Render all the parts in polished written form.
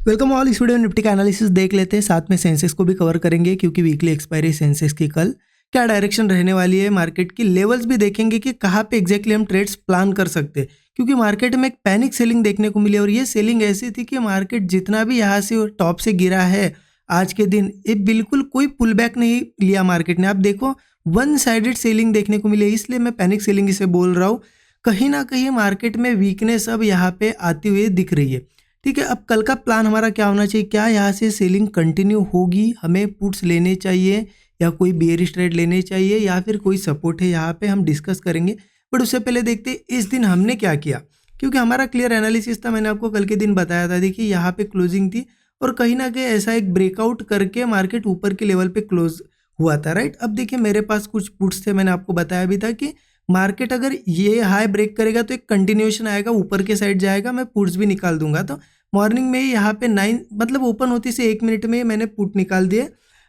Welcome all. इस video में Nifty का एनालिसिस देख लेते हैं, साथ में सेंसेक्स को भी कवर करेंगे क्योंकि वीकली एक्सपायरी सेंसेक्स की कल क्या डायरेक्शन रहने वाली है। मार्केट की लेवल्स भी देखेंगे कि कहाँ पे एग्जैक्टली हम ट्रेड्स प्लान कर सकते हैं, क्योंकि मार्केट में एक पैनिक सेलिंग देखने को मिली और ये सेलिंग ऐसी थी कि मार्केट जितना भी यहाँ से टॉप से गिरा है आज के दिन, ये बिल्कुल कोई पुल बैक नहीं लिया मार्केट ने। आप देखो वन साइडेड सेलिंग देखने को मिली है, इसलिए मैं पैनिक सेलिंग इसे बोल रहा हूँ। कहीं ना कहीं मार्केट में वीकनेस अब यहाँ पे आती हुई दिख रही है। ठीक है, अब कल का प्लान हमारा क्या होना चाहिए? क्या यहाँ से सेलिंग कंटिन्यू होगी, हमें पुट्स लेने चाहिए या कोई बेयरिश ट्रेड लेने चाहिए या फिर कोई सपोर्ट है, यहाँ पे हम डिस्कस करेंगे। बट उससे पहले देखते हैं इस दिन हमने क्या किया, क्योंकि हमारा क्लियर एनालिसिस था। मैंने आपको कल के दिन बताया था, देखिए यहाँ पे क्लोजिंग थी और कहीं ना कहीं ऐसा एक ब्रेकआउट करके मार्केट ऊपर के लेवल पे क्लोज हुआ था, राइट। अब देखिए मेरे पास कुछ पुट्स थे, मैंने आपको बताया भी था कि मार्केट अगर ये हाई ब्रेक करेगा तो एक कंटिन्यूएशन आएगा, ऊपर के साइड जाएगा, मैं पुट्स भी निकाल दूंगा। तो मॉर्निंग में ही यहाँ पे 9 मतलब ओपन होती से 1 मिनट में मैंने पुट निकाल दिए।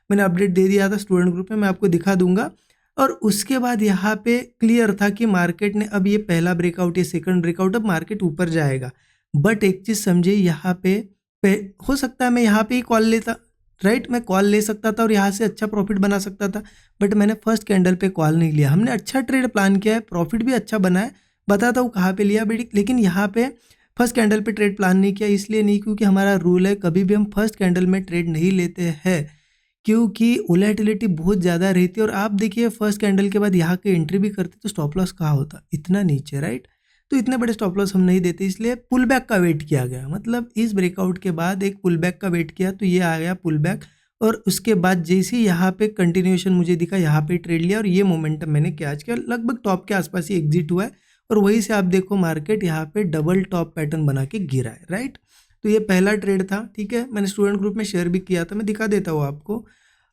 मैंने अपडेट दे दिया था स्टूडेंट ग्रुप में, मैं आपको दिखा दूंगा। और उसके बाद यहाँ पे क्लियर था कि मार्केट ने अब ये पहला ब्रेकआउट, ये सेकंड ब्रेकआउट, अब मार्केट ऊपर जाएगा। बट एक चीज़ समझे, यहाँ पे हो सकता है मैं यहाँ पे ही कॉल लेता, राइट। मैं कॉल ले सकता था और यहाँ से अच्छा प्रॉफिट बना सकता था, बट मैंने फर्स्ट कैंडल पे कॉल नहीं लिया। हमने अच्छा ट्रेड प्लान किया है, प्रॉफिट भी अच्छा बना है, बताता हूँ कहाँ पे लिया। लेकिन यहाँ पे फर्स्ट कैंडल पे ट्रेड प्लान नहीं किया, इसलिए नहीं क्योंकि हमारा रूल है कभी भी हम फर्स्ट कैंडल में ट्रेड नहीं लेते हैं, क्योंकि वोलेटिलिटी बहुत ज़्यादा रहती है। और आप देखिए फर्स्ट कैंडल के बाद यहाँ के एंट्री भी करते तो स्टॉप लॉस कहाँ होता, इतना नीचे, राइट। तो इतने बड़े स्टॉप लॉस हम नहीं देते, इसलिए पुल बैक का वेट किया गया। मतलब इस ब्रेकआउट के बाद एक पुल बैक का वेट किया तो ये आ गया पुल बैक, और उसके बाद जैसे ही यहाँ पे कंटिन्यूएशन मुझे दिखा, यहाँ पे ट्रेड लिया और ये मोमेंटम मैंने कैच किया। लगभग टॉप के आसपास ही एग्जिट हुआ है और वहीं से आप देखो मार्केट यहाँ पे डबल टॉप पैटर्न बना के गिरा है, राइट। तो ये पहला ट्रेड था, ठीक है। मैंने स्टूडेंट ग्रुप में शेयर भी किया था, मैं दिखा देता हूँ आपको।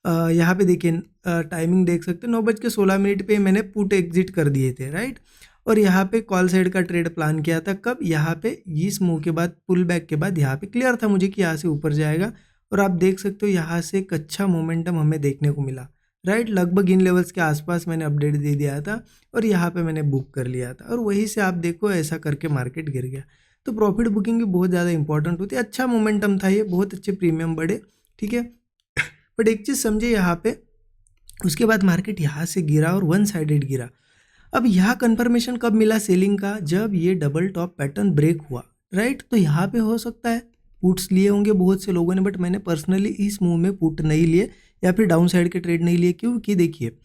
यहाँ पे देखिए टाइमिंग देख सकते हैं, 9:16 पे मैंने पुट एग्जिट कर दिए थे, राइट। और यहाँ पे कॉल साइड का ट्रेड प्लान किया था, कब? यहाँ पे इस मूव के बाद, पुल बैक के बाद यहाँ पे क्लियर था मुझे कि यहाँ से ऊपर जाएगा। और आप देख सकते हो यहाँ से एक अच्छा मोमेंटम हमें देखने को मिला, राइट। लगभग इन लेवल्स के आसपास मैंने अपडेट दे दिया था और यहाँ पे मैंने बुक कर लिया था, और वहीं से आप देखो ऐसा करके मार्केट गिर गया। तो प्रॉफिट बुकिंग भी बहुत ज़्यादा इंपॉर्टेंट होती है। अच्छा मोमेंटम था ये, बहुत अच्छे प्रीमियम बढ़े, ठीक है। बट एक चीज़ समझे, यहाँ पे उसके बाद मार्केट यहाँ से गिरा और वन साइडेड गिरा। अब यहाँ कंफर्मेशन कब मिला सेलिंग का? जब ये डबल टॉप पैटर्न ब्रेक हुआ, राइट। तो यहाँ पे हो सकता है पुट्स लिए होंगे बहुत से लोगों ने, बट मैंने पर्सनली इस मूव में पुट नहीं लिए या फिर डाउन साइड के ट्रेड नहीं लिए, क्योंकि देखिए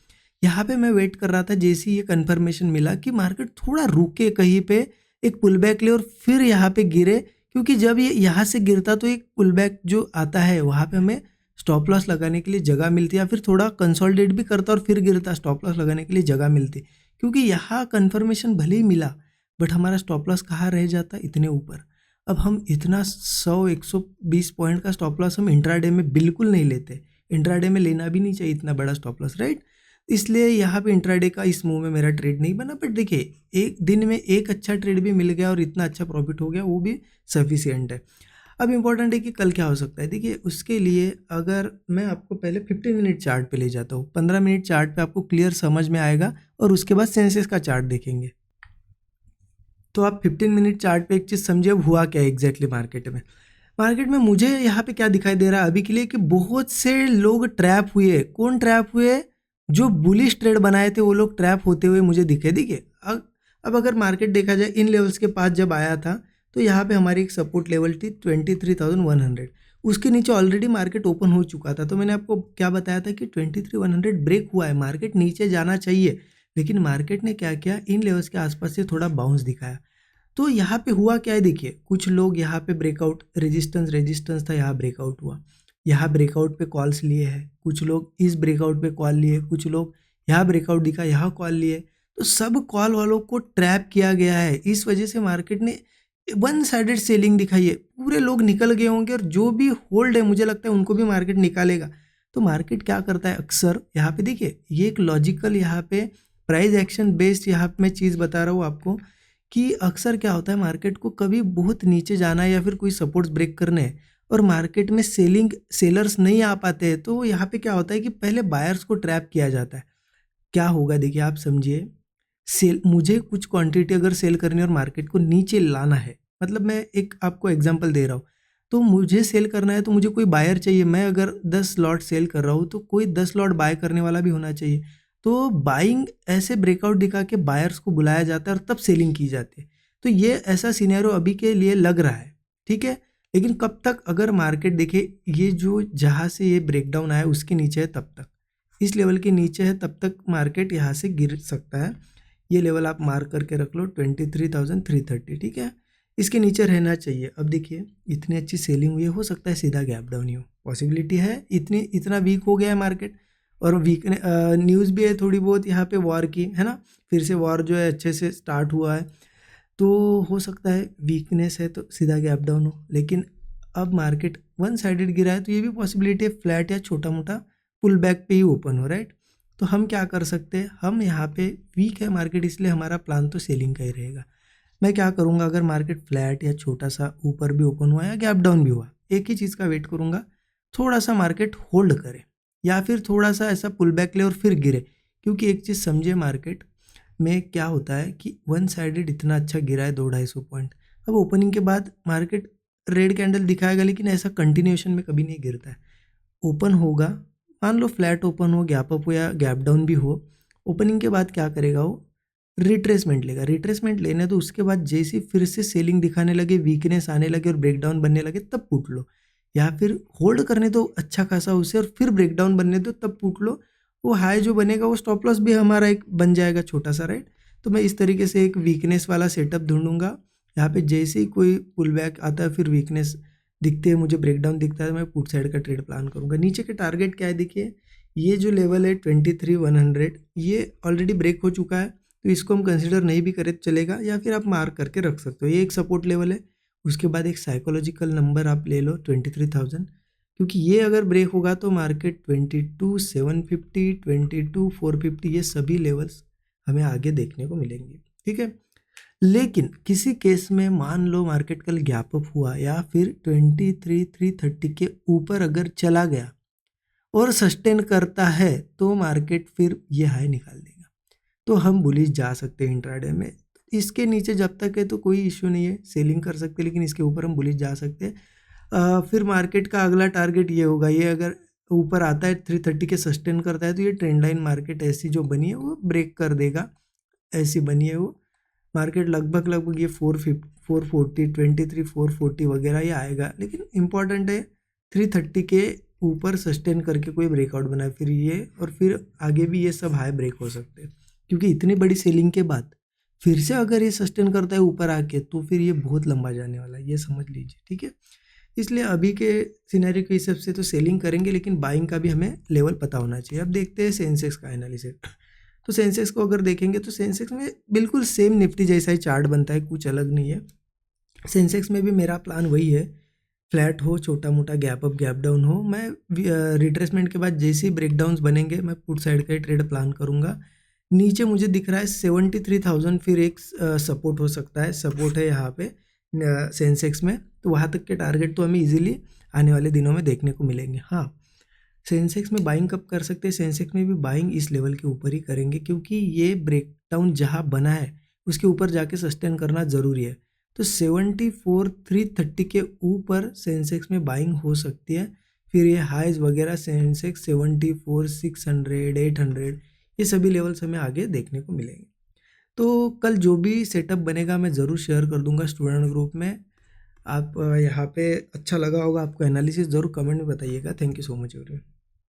यहाँ पे मैं वेट कर रहा था जैसे ये कंफर्मेशन मिला कि मार्केट थोड़ा रुके, कहीं पे एक पुल बैक ले और फिर यहाँ पे गिरे। क्योंकि जब ये यहाँ से गिरता तो एक पुल बैक जो आता है वहाँ पे हमें स्टॉप लॉस लगाने के लिए जगह मिलती है, या फिर थोड़ा कंसोलिडेट भी करता और फिर गिरता, स्टॉप लॉस लगाने के लिए जगह मिलती। क्योंकि यहाँ कन्फर्मेशन भले ही मिला बट हमारा स्टॉप लॉस कहाँ रह जाता, इतने ऊपर। अब हम इतना 100-120 पॉइंट का स्टॉप लॉस हम इंट्राडे में बिल्कुल नहीं लेते, इंट्राडे में लेना भी नहीं चाहिए इतना बड़ा स्टॉप लॉस, राइट। इसलिए यहाँ पे इंट्राडे का इस मूव में मेरा ट्रेड नहीं बना। बट देखिए एक दिन में एक अच्छा ट्रेड भी मिल गया और इतना अच्छा प्रॉफिट हो गया, वो भी सफिशियंट है। अब इम्पॉर्टेंट है कि कल क्या हो सकता है। देखिए उसके लिए अगर मैं आपको पहले 15 मिनट चार्ट पे ले जाता हूँ, 15 मिनट चार्ट पे आपको क्लियर समझ में आएगा, और उसके बाद सेंसेस का चार्ट देखेंगे। तो आप 15 मिनट चार्ट पे एक चीज़ समझिए, अब हुआ क्या एग्जैक्टली मार्केट में मुझे यहाँ पे क्या दिखाई दे रहा है अभी के लिए, कि बहुत से लोग ट्रैप हुए। कौन ट्रैप हुए? जो बुलिश ट्रेड बनाए थे वो लोग ट्रैप होते हुए मुझे दिखे। देखिए अब अगर मार्केट देखा जाए इन लेवल्स के पास जब आया था तो यहाँ पे हमारी एक सपोर्ट लेवल थी 23,100, उसके नीचे ऑलरेडी मार्केट ओपन हो चुका था। तो मैंने आपको क्या बताया था कि 23,100 ब्रेक हुआ है, मार्केट नीचे जाना चाहिए, लेकिन मार्केट ने क्या किया, इन लेवल्स के आसपास से थोड़ा बाउंस दिखाया। तो यहाँ पे हुआ क्या है, देखिए कुछ लोग यहाँ पे ब्रेकआउट, रेजिस्टेंस था, यहाँ ब्रेकआउट हुआ, यहाँ ब्रेकआउट पे कॉल्स लिए हैं, कुछ लोग इस ब्रेकआउट पे कॉल लिए, कुछ लोग यहाँ ब्रेकआउट दिखा यहाँ कॉल लिए। तो सब कॉल वालों को ट्रैप किया गया है, इस वजह से मार्केट ने वन साइडेड सेलिंग दिखाई है। पूरे लोग निकल गए होंगे और जो भी होल्ड है मुझे लगता है उनको भी मार्केट निकालेगा। तो मार्केट क्या करता है अक्सर, यहाँ पे देखिए ये एक लॉजिकल, यहाँ पे प्राइस एक्शन बेस्ड यहाँ पे मैं चीज़ बता रहा हूँ आपको, कि अक्सर क्या होता है मार्केट को कभी बहुत नीचे जाना है या फिर कोई सपोर्ट्स ब्रेक करने हैं और मार्केट में सेलर्स नहीं आ पाते हैं, तो यहाँ पे क्या होता है कि पहले बायर्स को ट्रैप किया जाता है। क्या होगा देखिए आप समझिए, मुझे कुछ क्वांटिटी अगर सेल करनी है और मार्केट को नीचे लाना है, मतलब मैं एक आपको एग्जांपल दे रहा हूँ, तो मुझे सेल करना है तो मुझे कोई बायर चाहिए। मैं अगर 10 लॉट सेल कर रहा हूँ तो कोई 10 लॉट बाय करने वाला भी होना चाहिए। तो बाइंग ऐसे ब्रेकआउट दिखा के बायर्स को बुलाया जाता है और तब सेलिंग की जाती है। तो ये ऐसा सिनेरियो अभी के लिए लग रहा है, ठीक है। लेकिन कब तक, अगर मार्केट देखिए ये जो जहाँ से ये ब्रेकडाउन आया उसके नीचे है तब तक, इस लेवल के नीचे है तब तक मार्केट यहाँ से गिर सकता है। ये लेवल आप मार्क करके रख लो 23,330, ठीक है। इसके नीचे रहना चाहिए। अब देखिए इतनी अच्छी सेलिंग हुई है, हो सकता है सीधा गैप डाउन ही हो, पॉसिबिलिटी है। इतना वीक हो गया है मार्केट, और वीक न्यूज़ भी है थोड़ी बहुत यहाँ पे वॉर की, है ना। फिर से वॉर जो है अच्छे से स्टार्ट हुआ है, तो हो सकता है वीकनेस है तो सीधा गैप डाउन हो। लेकिन अब मार्केट वन साइडेड गिरा है तो ये भी पॉसिबिलिटी है फ्लैट या छोटा मोटा पुल बैक पे ही ओपन हो, राइट। तो हम क्या कर सकते हैं, हम यहाँ पे वीक है मार्केट इसलिए हमारा प्लान तो सेलिंग का ही रहेगा। मैं क्या करूँगा, अगर मार्केट फ्लैट या छोटा सा ऊपर भी ओपन हुआ या गैप डाउन भी हुआ, एक ही चीज़ का वेट करूँगा, थोड़ा सा मार्केट होल्ड करे या फिर थोड़ा सा ऐसा पुल बैक ले और फिर गिरे। क्योंकि एक चीज़ समझे, मार्केट में क्या होता है कि वन साइडेड इतना अच्छा गिरा है 200-250 पॉइंट, अब ओपनिंग के बाद मार्केट रेड कैंडल दिखाएगा लेकिन ऐसा कंटिन्यूएशन में कभी नहीं गिरता है। ओपन होगा, मान लो फ्लैट ओपन हो, गैप अप हो या गैप डाउन भी हो, ओपनिंग के बाद क्या करेगा वो, रिट्रेसमेंट लेगा। रिट्रेसमेंट लेने तो उसके बाद जैसे फिर से सेलिंग दिखाने लगे, वीकनेस आने लगे और ब्रेकडाउन बनने लगे तब पुट लो, या फिर होल्ड करने दो अच्छा खासा उसे और फिर ब्रेकडाउन बनने दो तब पुट लो। वो हाई जो बनेगा वो स्टॉप लॉस भी हमारा एक बन जाएगा छोटा सा, राइट। तो मैं इस तरीके से एक वीकनेस वाला सेटअप ढूंढूंगा। यहाँ पे जैसे ही कोई पुल बैक आता है, फिर वीकनेस दिखते हैं, मुझे ब्रेकडाउन दिखता है, मैं पुट साइड का ट्रेड प्लान करूंगा। नीचे के टारगेट क्या है देखिए, ये जो लेवल है 23,100, ये ऑलरेडी ब्रेक हो चुका है तो इसको हम कंसिडर नहीं भी करें तो चलेगा, या फिर आप मार्क करके रख सकते हो। ये एक सपोर्ट लेवल है। उसके बाद एक साइकोलॉजिकल नंबर आप ले लो 23,000, क्योंकि ये अगर ब्रेक होगा तो मार्केट 22,750, 22,450 ये सभी लेवल्स हमें आगे देखने को मिलेंगे, ठीक है। लेकिन किसी केस में मान लो मार्केट कल गैप अप हुआ या फिर 23,330 के ऊपर अगर चला गया और सस्टेन करता है तो मार्केट फिर ये हाई निकाल देगा, तो हम बुलिश जा सकते हैं इंट्राडे में। इसके नीचे जब तक है तो कोई इश्यू नहीं है, सेलिंग कर सकते हैं, लेकिन इसके ऊपर हम बुलिश जा सकते हैं। फिर मार्केट का अगला टारगेट ये होगा, ये अगर ऊपर आता है 330 के सस्टेन करता है तो ये ट्रेंड लाइन मार्केट ऐसी जो बनी है वो ब्रेक कर देगा। ऐसी बनी है वो मार्केट लगभग ये 440, 23,440 वगैरह ये आएगा। लेकिन इंपॉर्टेंट है 330 के ऊपर सस्टेन करके कोई ब्रेकआउट बनाए फिर ये, और फिर आगे भी ये सब हाई ब्रेक हो सकते हैं। क्योंकि इतनी बड़ी सेलिंग के बाद फिर से अगर ये सस्टेन करता है ऊपर आके तो फिर ये बहुत लंबा जाने वाला है, ये समझ लीजिए, ठीक है। इसलिए अभी के सिनेरियो के हिसाब से तो सेलिंग करेंगे, लेकिन बाइंग का भी हमें लेवल पता होना चाहिए। अब देखते हैं सेंसेक्स का एनालिसिस। तो सेंसेक्स को अगर देखेंगे तो सेंसेक्स में बिल्कुल सेम निफ्टी जैसा ही चार्ट बनता है, कुछ अलग नहीं है। सेंसेक्स में भी मेरा प्लान वही है, फ्लैट हो, छोटा मोटा गैप अप गैप डाउन हो। मैं रिट्रेसमेंट के बाद जैसे ही ब्रेकडाउन्स बनेंगे मैं पुट साइड का ही ट्रेड प्लान करूँगा। नीचे मुझे दिख रहा है 73,000 फिर एक सपोर्ट हो सकता है, सपोर्ट है यहाँ पे सेंसेक्स में, तो वहाँ तक के टारगेट तो हमें इजीली आने वाले दिनों में देखने को मिलेंगे। हाँ, सेंसेक्स में बाइंग कब कर सकते हैं, सेंसेक्स में भी बाइंग इस लेवल के ऊपर ही करेंगे, क्योंकि ये ब्रेकडाउन जहाँ बना है उसके ऊपर जाके सस्टेन करना ज़रूरी है। तो 74,330 के ऊपर सेंसेक्स में बाइंग हो सकती है। फिर ये हाइज वगैरह सेंसेक्स 74,600, 800 ये सभी लेवल्स हमें आगे देखने को मिलेंगे। तो कल जो भी सेटअप बनेगा मैं ज़रूर शेयर कर दूंगा स्टूडेंट ग्रुप में। आप यहाँ पे अच्छा लगा होगा आपको एनालिसिस, ज़रूर कमेंट में बताइएगा। Thank you so much everyone.